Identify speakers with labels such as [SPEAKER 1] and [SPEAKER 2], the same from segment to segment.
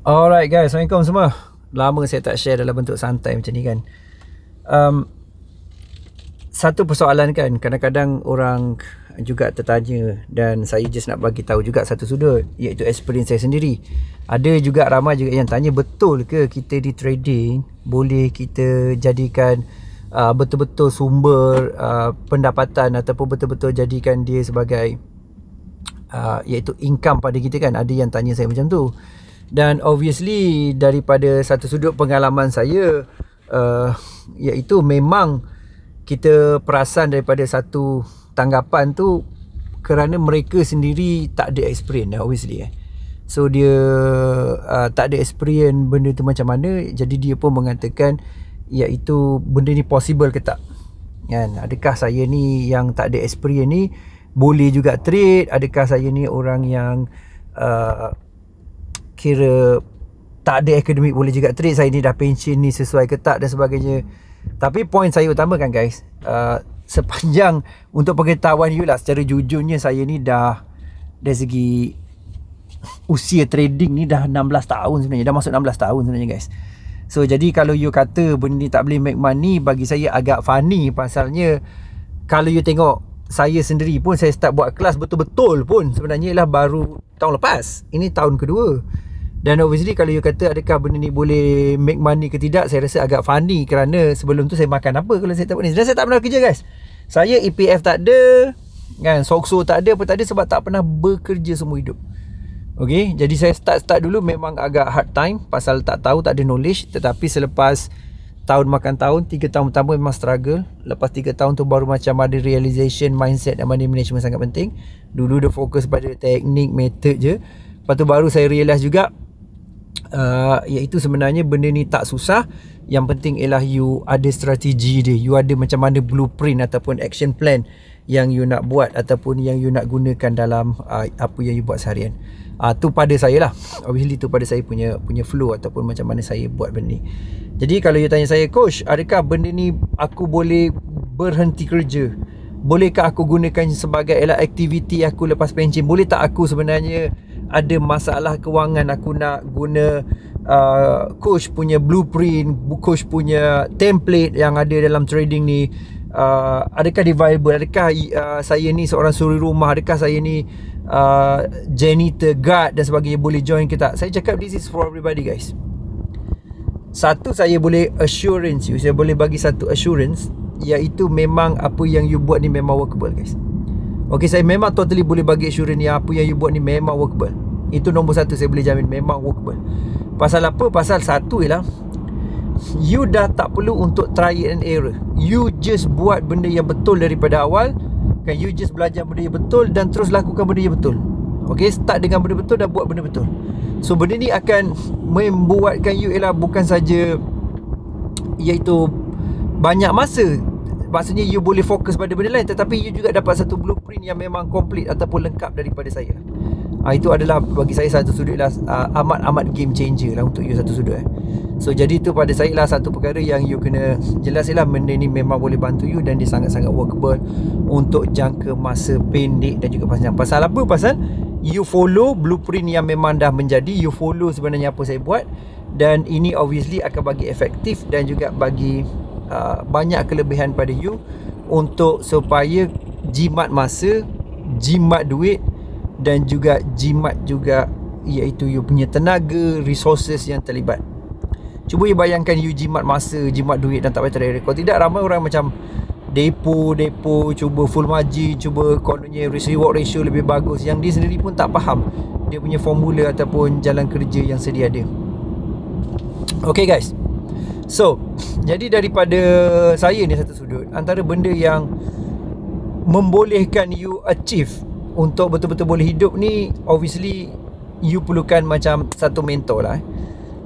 [SPEAKER 1] Alright guys, Assalamualaikum semua. Lama saya tak share dalam bentuk santai macam ni kan. Satu persoalan kan, kadang-kadang orang juga tertanya dan saya just nak bagi tahu juga satu sudut, iaitu experience saya sendiri. Ada juga ramai juga yang tanya, betul ke kita di trading boleh kita jadikan betul-betul sumber pendapatan ataupun betul-betul jadikan dia sebagai iaitu income pada kita kan. Ada yang tanya saya macam tu. Dan obviously daripada satu sudut pengalaman saya, iaitu memang kita perasan daripada satu tanggapan tu kerana mereka sendiri tak ada experience obviously so dia tak ada experience benda tu macam mana, jadi dia pun mengatakan iaitu benda ni possible ke tak kan. Adakah saya ni yang tak ada experience ni boleh juga trade? Adakah saya ni orang yang kira tak ada akademik boleh juga trade? Saya ni dah pension ni sesuai ke tak dan sebagainya. Tapi poin saya utama kan guys, sepanjang untuk pengetahuan you lah, secara jujurnya saya ni dah dari segi usia trading ni dah 16 tahun sebenarnya, dah masuk 16 tahun sebenarnya guys. So jadi kalau you kata benda ni tak boleh make money, bagi saya agak funny. Pasalnya kalau you tengok saya sendiri pun, saya start buat kelas betul-betul pun sebenarnya ialah baru tahun lepas. Ini tahun kedua. Dan obviously kalau you kata adakah benda ni boleh make money ke tidak, saya rasa agak funny kerana sebelum tu saya makan apa kalau saya tak buat ni. Dan saya tak pernah kerja guys. Saya EPF tak ada kan, SOXO tak ada, apa tak ada, sebab tak pernah bekerja semua hidup. Okay, jadi saya start dulu memang agak hard time pasal tak tahu, tak ada knowledge. Tetapi selepas tahun makan tahun, 3 tahun pertama memang struggle. Lepas 3 tahun tu baru macam ada realization, mindset dan money management sangat penting. Dulu dia fokus pada teknik, method je. Lepas tu baru saya realize juga iaitu sebenarnya benda ni tak susah. Yang penting ialah you ada strategi dia, you ada macam mana blueprint ataupun action plan yang you nak buat ataupun yang you nak gunakan dalam apa yang you buat seharian. Tu pada saya lah, obviously tu pada saya punya flow ataupun macam mana saya buat benda ni. Jadi kalau you tanya saya, coach, adakah benda ni aku boleh berhenti kerja? Bolehkah aku gunakan sebagai aktiviti aku lepas pension? Boleh tak aku sebenarnya ada masalah kewangan, aku nak guna coach punya blueprint, coach punya template yang ada dalam trading ni, adakah dia viable? Adakah saya ni seorang suri rumah, adakah saya ni janitor, guard dan sebagainya, boleh join ke tak? Saya cakap this is for everybody guys. Satu, saya boleh assurance you, saya boleh bagi satu assurance, iaitu memang apa yang you buat ni memang workable guys. Okay, saya memang totally boleh bagi assurance yang apa yang you buat ni memang workable. Itu nombor satu, saya boleh jamin memang workable. Pasal apa? Pasal satu ialah you dah tak perlu untuk try and error. You just buat benda yang betul daripada awal kan. You just belajar benda yang betul dan terus lakukan benda yang betul. Okay, start dengan benda betul dan buat benda betul. So benda ni akan membuatkan you ialah bukan saja iaitu banyak masa, maksudnya you boleh fokus pada benda lain, tetapi you juga dapat satu blueprint yang memang complete ataupun lengkap daripada saya. Itu adalah bagi saya satu sudut lah, amat game changer lah untuk you satu sudut. So jadi tu pada saya lah satu perkara yang you kena jelas lah, benda ni memang boleh bantu you dan dia sangat-sangat workable untuk jangka masa pendek dan juga panjang. Pasal apa? Pasal you follow blueprint yang memang dah menjadi, you follow sebenarnya apa saya buat, dan ini obviously akan bagi efektif dan juga bagi banyak kelebihan pada you untuk supaya jimat masa, jimat duit dan juga jimat juga iaitu you punya tenaga, resources yang terlibat. Cuba you bayangkan you jimat masa, jimat duit dan tak payah track record. Tidak, ramai orang macam depo, cuba full margin, cuba kononnya risk reward ratio lebih bagus, yang dia sendiri pun tak faham dia punya formula ataupun jalan kerja yang sedia ada. Okay guys, so jadi daripada saya ni satu sudut, antara benda yang membolehkan you achieve untuk betul-betul boleh hidup ni, obviously you perlukan macam satu mentor lah.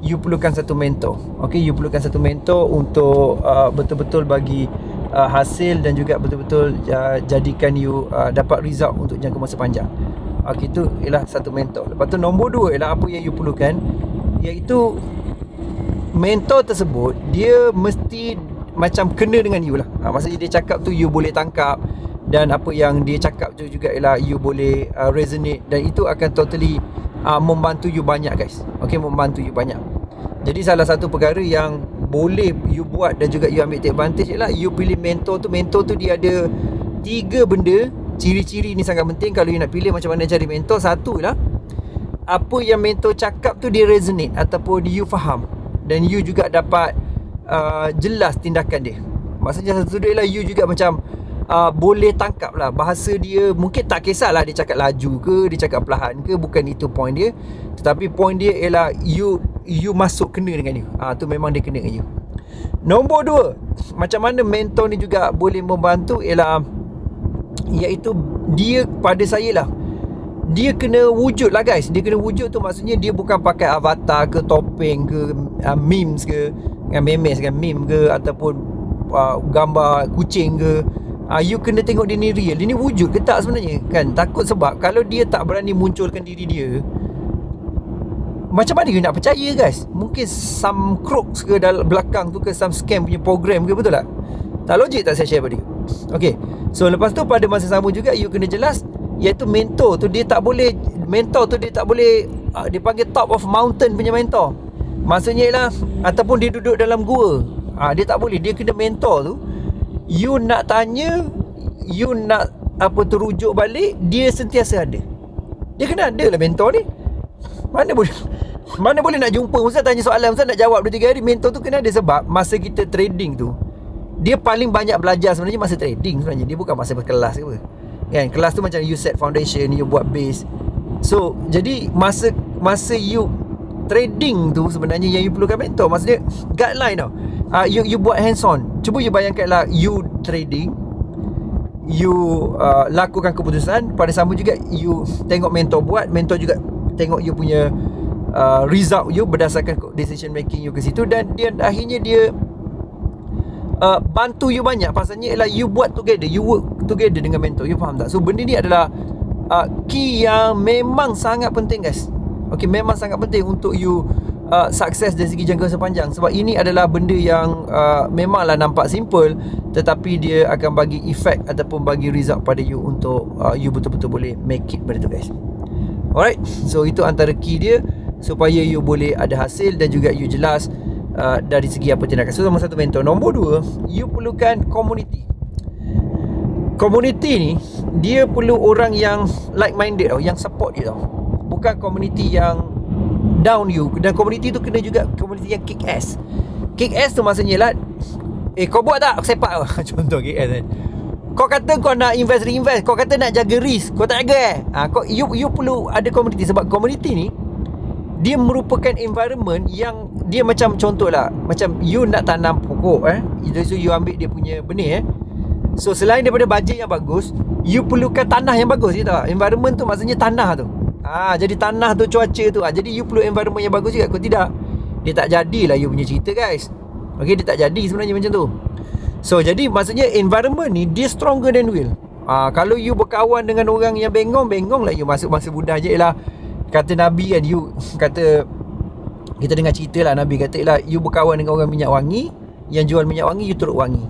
[SPEAKER 1] You perlukan satu mentor. Okay, you perlukan satu mentor untuk betul-betul bagi hasil dan juga betul-betul jadikan you dapat result untuk jangka masa panjang. Okay, itu ialah satu mentor. Lepas tu nombor dua ialah apa yang you perlukan, iaitu mentor tersebut dia mesti macam kena dengan you lah. Maksudnya dia cakap tu you boleh tangkap, dan apa yang dia cakap tu juga ialah you boleh resonate, dan itu akan totally membantu you banyak guys. Okay, membantu you banyak. Jadi salah satu perkara yang boleh you buat dan juga you ambil take advantage ialah you pilih mentor tu. Mentor tu dia ada 3 benda. Ciri-ciri ni sangat penting kalau you nak pilih macam mana cari mentor. Satu lah, apa yang mentor cakap tu dia resonate ataupun you faham, dan you juga dapat jelas tindakan dia. Maksudnya satu dia lah, you juga macam boleh tangkap lah bahasa dia. Mungkin tak kisahlah dia cakap laju ke, dia cakap perlahan ke, bukan itu point dia. Tetapi point dia ialah you masuk kena dengan you. Tu memang dia kena dengan you. Nombor 2, macam mana mentor ni juga boleh membantu ialah, iaitu dia pada saya lah, dia kena wujud lah guys. Dia kena wujud tu maksudnya dia bukan pakai avatar ke, topeng ke, memes ke, memes kan, meme ke, ataupun gambar kucing ke. You kena tengok dia ni real, dia ni wujud ke tak sebenarnya kan. Takut sebab kalau dia tak berani munculkan diri dia, macam mana you nak percaya guys? Mungkin some crooks ke dalam belakang tu ke, some scam punya program ke, betul tak? Tak logik tak saya share pada you? Okay, so lepas tu pada masa sama juga you kena jelas, iaitu mentor tu dia tak boleh, dia panggil top of mountain punya mentor. Maksudnya ialah ataupun dia duduk dalam gua, dia tak boleh. Dia kena mentor tu, you nak tanya, you nak rujuk balik, dia sentiasa ada. Dia kena ada lah mentor ni. Mana boleh nak jumpa Ustaz tanya soalan, Ustaz nak jawab 2-3 hari. Mentor tu kena ada sebab masa kita trading tu, dia paling banyak belajar sebenarnya masa trading sebenarnya. Dia bukan masa berkelas ke apa kan. Kelas tu macam you set foundation, you buat base. So jadi masa you trading tu sebenarnya yang you perlukan mentor. Maksudnya guideline tau. You buat hands on. Cuba you bayangkanlah you trading, you lakukan keputusan, pada sama juga you tengok mentor buat, mentor juga tengok you punya result you berdasarkan decision making you ke situ, dan dia akhirnya dia bantu you banyak. Pasalnya ialah you buat together, you work together dengan mentor. You faham tak? So benda ni adalah key yang memang sangat penting guys. Okay, memang sangat penting untuk you sukses dari segi jangka sepanjang. Sebab ini adalah benda yang memanglah nampak simple, tetapi dia akan bagi efek ataupun bagi result pada you untuk you betul-betul boleh make it benda tu guys. Alright, so itu antara key dia supaya you boleh ada hasil dan juga you jelas dari segi apa tindakan. So nombor 1 mentor. Nombor 2, you perlukan community. Community ni dia perlu orang yang like minded tau, yang support you tau. Bukan community yang down you. Dan community tu kena juga community yang kick ass. Kick ass tu maksudnya lah, kau buat tak? Aku sepak tau. Contoh kick ass kan. Kau kata kau nak reinvest, kau kata nak jaga risk, kau tak jaga you perlu ada community. Sebab community ni dia merupakan environment yang dia macam contoh lah, macam you nak tanam pokok so you ambil dia punya benih so selain daripada bajet yang bagus, you perlukan tanah yang bagus je tau. Environment tu maksudnya tanah tu. Jadi tanah tu, cuaca tu, jadi you perlu environment yang bagus juga. Kalau tidak, dia tak jadilah you punya cerita guys. Okay, dia tak jadi sebenarnya macam tu. So jadi maksudnya environment ni dia stronger than will. Kalau you berkawan dengan orang yang bengong lah you masuk masa muda je lah. Kata Nabi kan, you kata, kita dengar cerita lah, Nabi kata lah, you berkawan dengan orang minyak wangi, yang jual minyak wangi, you turut wangi.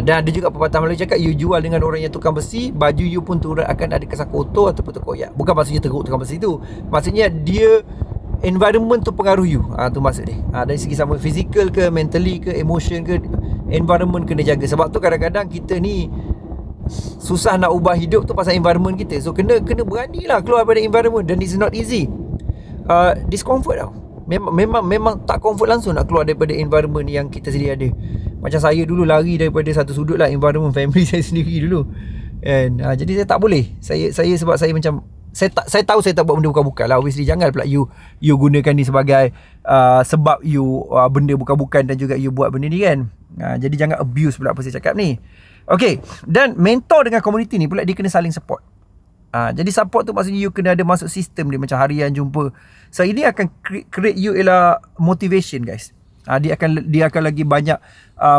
[SPEAKER 1] Dan ada juga pepatah Melayu cakap, you jual dengan orang yang tukang besi, baju you pun turut akan ada kesan kotor ataupun terkoyak. Bukan maksudnya teruk tukang besi tu, maksudnya dia environment tu pengaruh you. Tu maksud dia. Dari segi sama physical ke, mentally ke, emotion ke, environment kena jaga. Sebab tu kadang-kadang kita ni susah nak ubah hidup tu pasal environment kita. So kena beranilah keluar daripada environment. Dan it's not easy. Discomfort tau. Memang tak comfort langsung nak keluar daripada environment yang kita sedia ada. Macam saya dulu lari daripada satu sudut lah, environment family saya sendiri dulu. And jadi saya tak boleh. Saya sebab saya macam saya tahu saya tak buat benda bukan-bukan lah. Obviously jangan pula you gunakan ni sebagai sebab you benda bukan-bukan dan juga you buat benda ni kan. Jadi jangan abuse pula apa saya cakap ni. Okay, dan mentor dengan community ni pula dia kena saling support. Jadi support tu maksudnya you kena ada masuk sistem dia, macam harian jumpa. So ini akan create you ialah motivation guys. Dia akan lagi banyak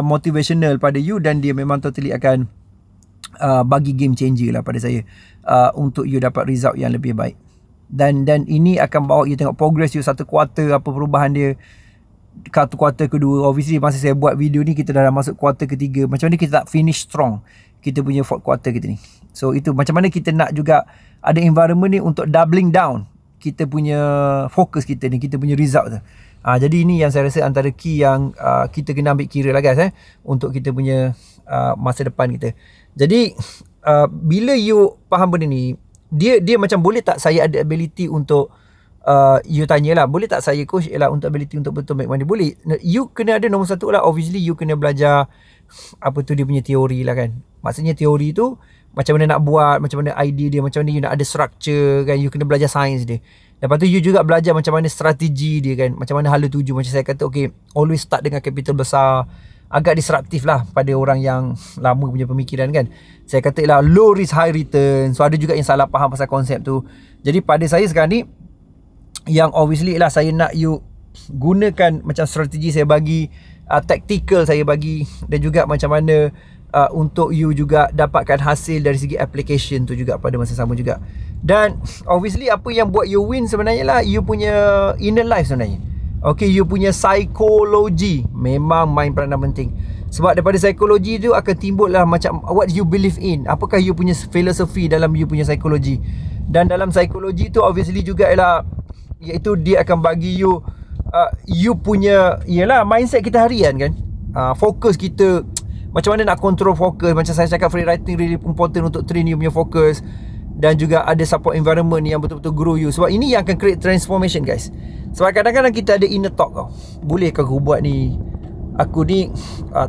[SPEAKER 1] motivational pada you, dan dia memang totally akan bagi game changer lah pada saya untuk you dapat result yang lebih baik. Dan ini akan bawa you tengok progress you satu kuarter, apa perubahan dia. Kuarter kedua, obviously masa saya buat video ni kita dah masuk kuarter ketiga. Macam mana kita tak finish strong kita punya fourth quarter kita ni. So itu macam mana kita nak juga ada environment ni untuk doubling down kita punya fokus kita ni, kita punya result tu. Jadi ini yang saya rasa antara key yang kita kena ambil kira lah guys, untuk kita punya masa depan kita. Jadi bila you faham benda ni, dia macam boleh tak saya ada ability untuk you tanyalah, boleh tak saya coach untuk ability untuk betul make money? Boleh. You kena ada nombor satu lah, obviously you kena belajar apa tu dia punya teori lah kan. Maksudnya teori tu macam mana nak buat, macam mana idea dia, macam mana you nak ada structure kan. You kena belajar sains dia. Lepas tu you juga belajar macam mana strategi dia kan, macam mana hala tuju. Macam saya kata, okay, always start dengan capital besar. Agak disruptif lah pada orang yang lama punya pemikiran kan. Saya kata low risk high return. So ada juga yang salah faham pasal konsep tu. Jadi pada saya sekarang ni, yang obviously saya nak you gunakan macam strategi saya bagi, tactical saya bagi, dan juga macam mana untuk you juga dapatkan hasil dari segi application tu juga pada masa sama juga. Dan obviously apa yang buat you win sebenarnya you punya inner life sebenarnya. Okay, you punya psikologi memang main peranan penting. Sebab daripada psikologi tu akan timbul lah macam what you believe in. Apakah you punya filosofi dalam you punya psikologi. Dan dalam psikologi tu obviously juga iaitu dia akan bagi you you punya mindset kita harian kan. Fokus kita, macam mana nak control fokus. Macam saya cakap, free writing really important untuk train you punya fokus. Dan juga ada support environment yang betul-betul grow you. Sebab ini yang akan create transformation guys. Sebab kadang-kadang kita ada inner talk tau. Bolehkah aku buat ni? Aku ni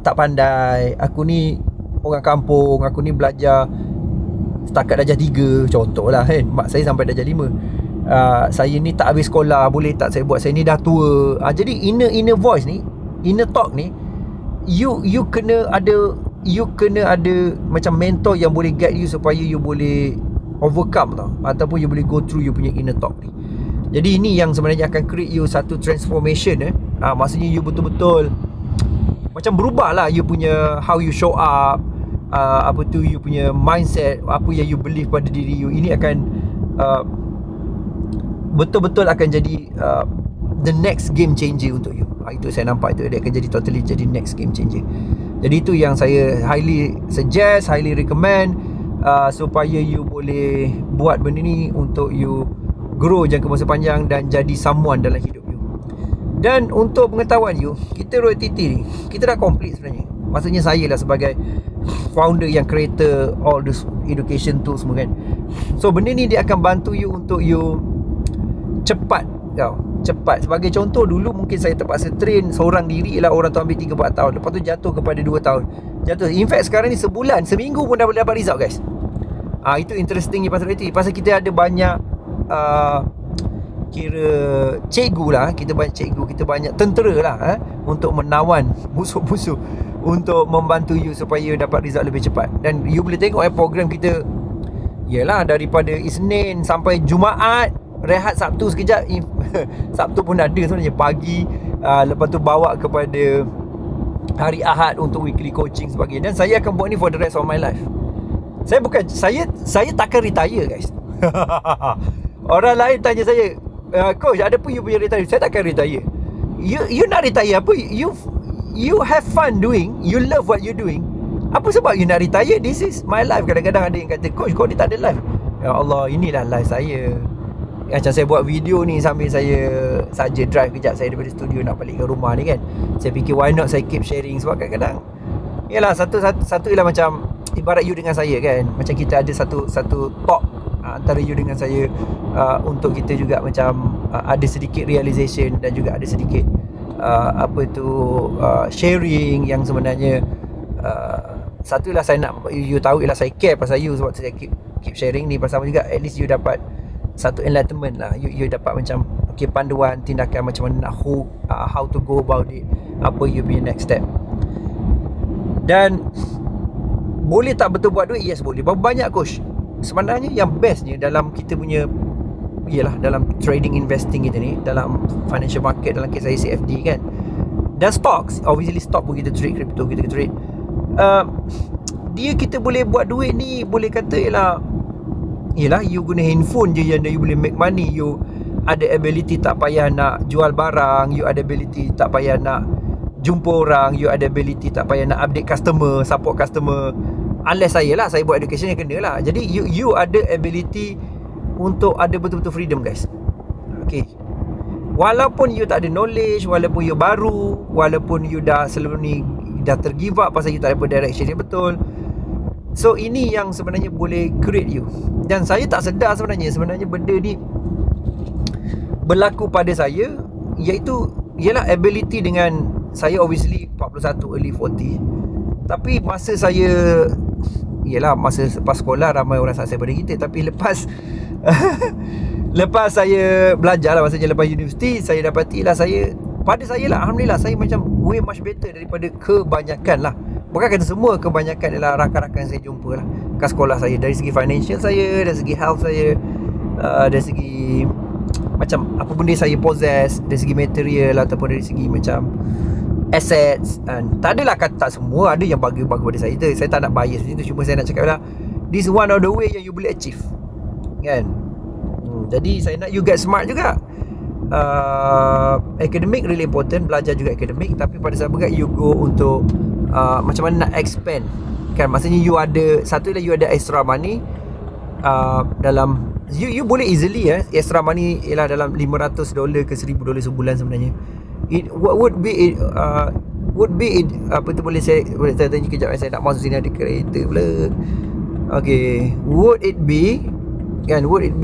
[SPEAKER 1] tak pandai. Aku ni orang kampung. Aku ni belajar setakat darjah 3 contoh lah kan. Mak saya sampai darjah 5. Saya ni tak habis sekolah. Boleh tak saya buat? Saya ni dah tua. Jadi inner voice ni, inner talk ni, you kena ada macam mentor yang boleh guide you supaya you boleh overcome tau, ataupun you boleh go through you punya inner talk ni. Jadi ini yang sebenarnya akan create you satu transformation. Maksudnya you betul-betul macam berubah lah you punya how you show up, you punya mindset, apa yang you believe pada diri you. Ini akan betul-betul akan jadi the next game changer untuk you. Itu saya nampak dia akan jadi totally jadi next game changer. Jadi itu yang saya highly suggest, highly recommend, supaya you boleh buat benda ni untuk you grow jangka masa panjang dan jadi someone dalam hidup you. Dan untuk pengetahuan you, kita Royal TT ni, kita dah complete sebenarnya. Maksudnya saya lah sebagai founder yang creator all this education tools semua kan. So benda ni dia akan bantu you untuk you cepat. Sebagai contoh, dulu mungkin saya terpaksa train seorang diri orang tu ambil 3-4 tahun. Lepas tu jatuh kepada 2 tahun. In fact sekarang ni sebulan, seminggu pun dah boleh dapat result guys. Itu interestingnya pasal itu. Pasal kita ada banyak kira cikgu lah. Kita banyak cikgu, kita banyak tentera lah untuk menawan musuh-musuh, untuk membantu you supaya you dapat result lebih cepat. Dan you boleh tengok program kita daripada Isnin sampai Jumaat, rehat Sabtu sekejap. Sabtu pun ada sebenarnya pagi. Lepas tu bawa kepada hari Ahad untuk weekly coaching sebagainya. Dan saya akan buat ni for the rest of my life. Saya takkan retire guys. Orang lain tanya saya, coach, ada pun you punya retire? Saya takkan retire. You nak retire apa? You have fun doing, you love what you doing. Apa sebab you nak retire? This is my life. Kadang-kadang ada yang kata, coach, kau ni tak ada life. Ya Allah, inilah life saya. Macam saya buat video ni sambil saya saja drive kejap saya daripada studio nak balik ke rumah ni kan. Saya fikir why not saya keep sharing. Sebab kadang-kadang satu ialah macam ibarat you dengan saya kan. Macam kita ada satu talk antara you dengan saya, untuk kita juga macam ada sedikit realization dan juga ada sedikit sharing yang sebenarnya satu ialah saya nak you tahu ialah saya care pasal you. Sebab saya keep sharing ni pasal juga at least you dapat satu enlightenment lah. You dapat macam panduan tindakan macam mana nak how to go about it, apa you punya next step. Dan boleh tak betul buat duit? Yes, boleh. Berapa banyak coach? Sebenarnya yang bestnya dalam kita punya dalam trading investing kita ni, dalam financial market, dalam kes saya CFD kan, dan stocks, obviously stock pun kita trade, crypto kita trade, dia kita boleh buat duit ni, boleh kata you guna handphone je yang you boleh make money. You ada ability tak payah nak jual barang, you ada ability tak payah nak jumpa orang, you ada ability tak payah nak update customer, support customer. Unless saya buat education yang kena lah. Jadi you ada ability untuk ada betul-betul freedom guys. Okay, walaupun you tak ada knowledge, walaupun you baru, walaupun you dah sebelum ni dah tergive up pasal you tak ada direction yang betul, so ini yang sebenarnya boleh create you. Dan saya tak sedar sebenarnya benda ni berlaku pada saya, iaitu ialah ability. Dengan saya obviously 41, early 40, tapi masa saya, ialah masa lepas sekolah ramai orang sukses pada kita, tapi lepas lepas saya belajar lah, maksudnya lepas universiti, saya dapatilah pada saya lah, alhamdulillah, saya macam way much better daripada kebanyakan lah. Bukan kata semua, kebanyakan adalah rakan-rakan saya jumpa lah kat sekolah saya. Dari segi financial saya, dari segi health saya, dari segi macam apa benda saya possess, dari segi material ataupun dari segi macam assets. Tak adalah kata tak semua, ada yang bagus pada saya. Saya tak nak bias macam tu, cuma saya nak cakap lah, this one of the way yang you boleh achieve, kan? Jadi saya nak you get smart juga. Academic really important, belajar juga academic, tapi pada saat juga you go untuk macam mana nak expand, kan? Maksudnya you ada, satu you ada extra money dalam you boleh easily extra money ialah dalam $500 ke $1,000 sebulan sebenarnya. Would be apa tu, boleh saya tanya kejap, saya nak masuk sini, ada kereta pula. Okay, would it be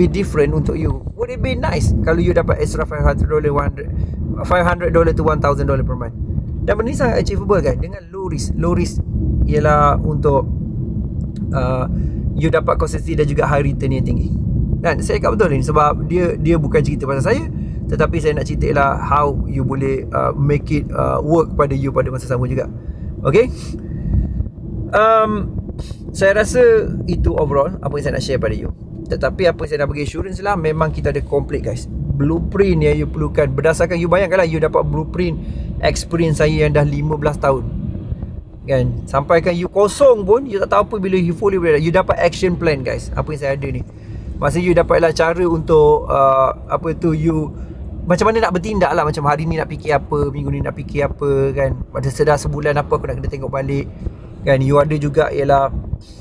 [SPEAKER 1] different untuk you? Would it be nice kalau you dapat extra $500 to $1,000 per month? Dan benda ni sangat achievable, kan, dengan low risk ialah untuk you dapat consistency dan juga high return yang tinggi. Dan saya cakap betul ni sebab dia bukan cerita pasal saya, tetapi saya nak cerita ialah how you boleh make it work pada you pada masa sama juga. Okay, saya rasa itu overall apa yang saya nak share pada you. Tetapi apa yang saya nak bagi assurance lah, memang kita ada complete, guys, blueprint yang you perlukan. Berdasarkan you bayangkanlah, you dapat blueprint experience saya yang dah 15 tahun, kan? Sampaikan you kosong pun, you tak tahu apa bila you fully ready, you dapat action plan, guys. Apa yang saya ada ni, maksudnya you dapatlah cara untuk apa tu, you macam mana nak bertindak lah. Macam hari ni nak fikir apa, minggu ni nak fikir apa, kan? Pada sedar sebulan apa aku nak kena tengok balik, kan? You ada juga ialah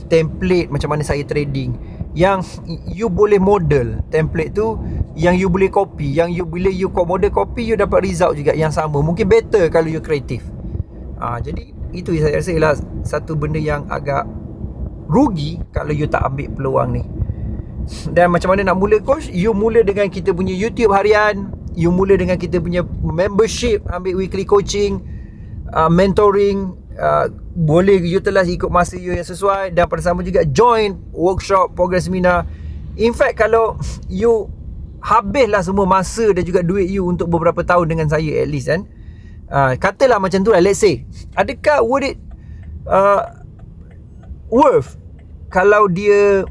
[SPEAKER 1] template macam mana saya trading, yang you boleh model template tu, yang you boleh copy, yang you bila you model copy, you dapat result juga yang sama, mungkin better kalau you kreatif. Jadi itu saya rasa ialah satu benda yang agak rugi kalau you tak ambil peluang ni. Dan macam mana nak mula, coach? You mula dengan kita punya YouTube harian, you mula dengan kita punya membership, ambil weekly coaching, mentoring, boleh utilize ikut masa you yang sesuai, dan pada sama juga join workshop, program seminar. In fact, kalau you habislah semua masa dan juga duit you untuk beberapa tahun dengan saya, at least, kan, katalah macam tu lah, let's say, adakah would it worth kalau dia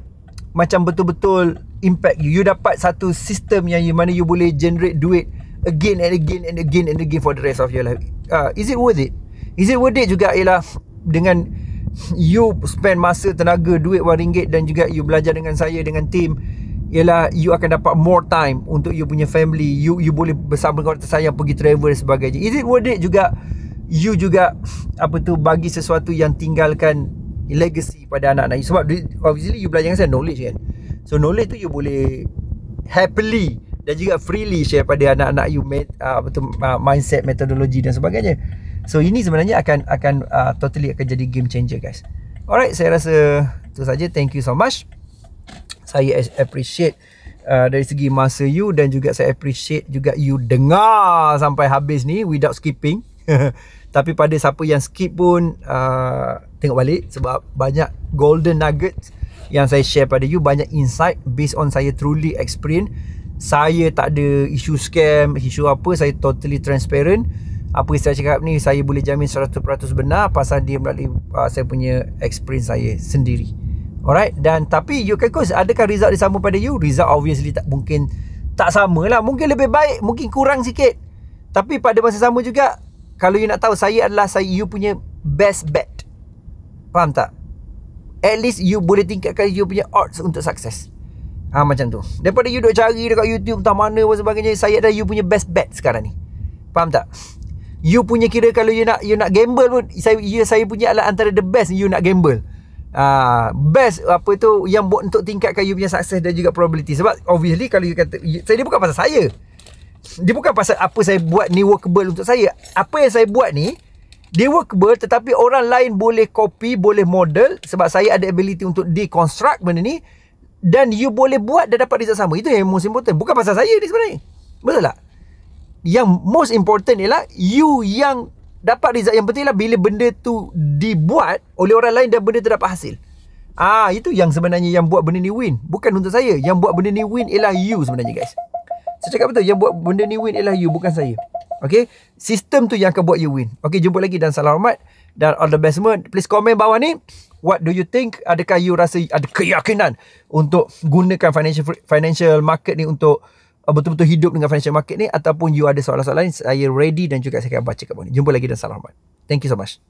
[SPEAKER 1] macam betul-betul impact you? You dapat satu sistem yang mana you boleh generate duit again and again and again and again for the rest of your life. Is it worth it? Is it worth it juga ialah dengan you spend masa, tenaga, duit RM1 dan juga you belajar dengan saya, dengan team, ialah you akan dapat more time untuk you punya family. You boleh bersama dengan orang tersayang, pergi travel dan sebagainya. Is it worth it juga you juga apa tu, bagi sesuatu yang tinggalkan legacy pada anak-anak you? Sebab obviously you belajar dengan saya knowledge, kan? So knowledge tu you boleh happily dan juga freely share pada anak-anak you, mindset, metodologi dan sebagainya. So ini sebenarnya akan totally akan jadi game changer, guys. Alright, saya rasa itu saja. Thank you so much. Saya appreciate dari segi masa you, dan juga saya appreciate juga you dengar sampai habis ni without skipping. Tapi pada siapa yang skip pun, tengok balik, sebab banyak golden nuggets yang saya share pada you, banyak insight based on saya truly experience. Saya tak ada isu scam, isu apa, saya totally transparent. Apa yang saya cakap ni, saya boleh jamin 100% benar pasal dia melalui saya punya experience saya sendiri. Alright, dan tapi you can, coach, adakah result dia sama pada you? Result obviously tak, mungkin tak sama lah, mungkin lebih baik, mungkin kurang sikit. Tapi pada masa sama juga, kalau you nak tahu, saya adalah you punya best bet. Faham tak? At least you boleh tingkatkan you punya odds untuk sukses. Macam tu. Daripada you duk cari dekat YouTube entah mana dan sebagainya, saya adalah you punya best bet sekarang ni. Faham tak? You punya kira kalau you nak gamble pun, saya punya adalah antara the best you nak gamble. Best apa tu yang buat untuk tingkatkan you punya sukses dan juga probability. Sebab obviously kalau you kata, saya ni bukan pasal saya. dia bukan pasal apa saya buat ni workable untuk saya. Apa yang saya buat ni dia workable, tetapi orang lain boleh copy, boleh model, sebab saya ada ability untuk deconstruct benda ni, dan you boleh buat dan dapat result sama. Itu yang most important. Bukan pasal saya ni sebenarnya. Betul tak? Yang most important ialah you yang dapat result. Yang penting lah bila benda tu dibuat oleh orang lain dan benda tu dapat hasil. Itu yang sebenarnya yang buat benda ni win. Bukan untuk saya. Yang buat benda ni win ialah you sebenarnya, guys. Saya cakap betul, yang buat benda ni win ialah you, bukan saya. Okay, sistem tu yang akan buat you win. Okay, jumpa lagi dan salam hormat dan all the best semua. Please komen bawah ni, what do you think? Adakah you rasa ada keyakinan untuk gunakan financial market ni untuk betul-betul hidup dengan financial market ni, ataupun you ada soalan-soalan lain? Saya ready dan juga saya akan baca kat bawah ni. Jumpa lagi dan salam hormat. Thank you so much.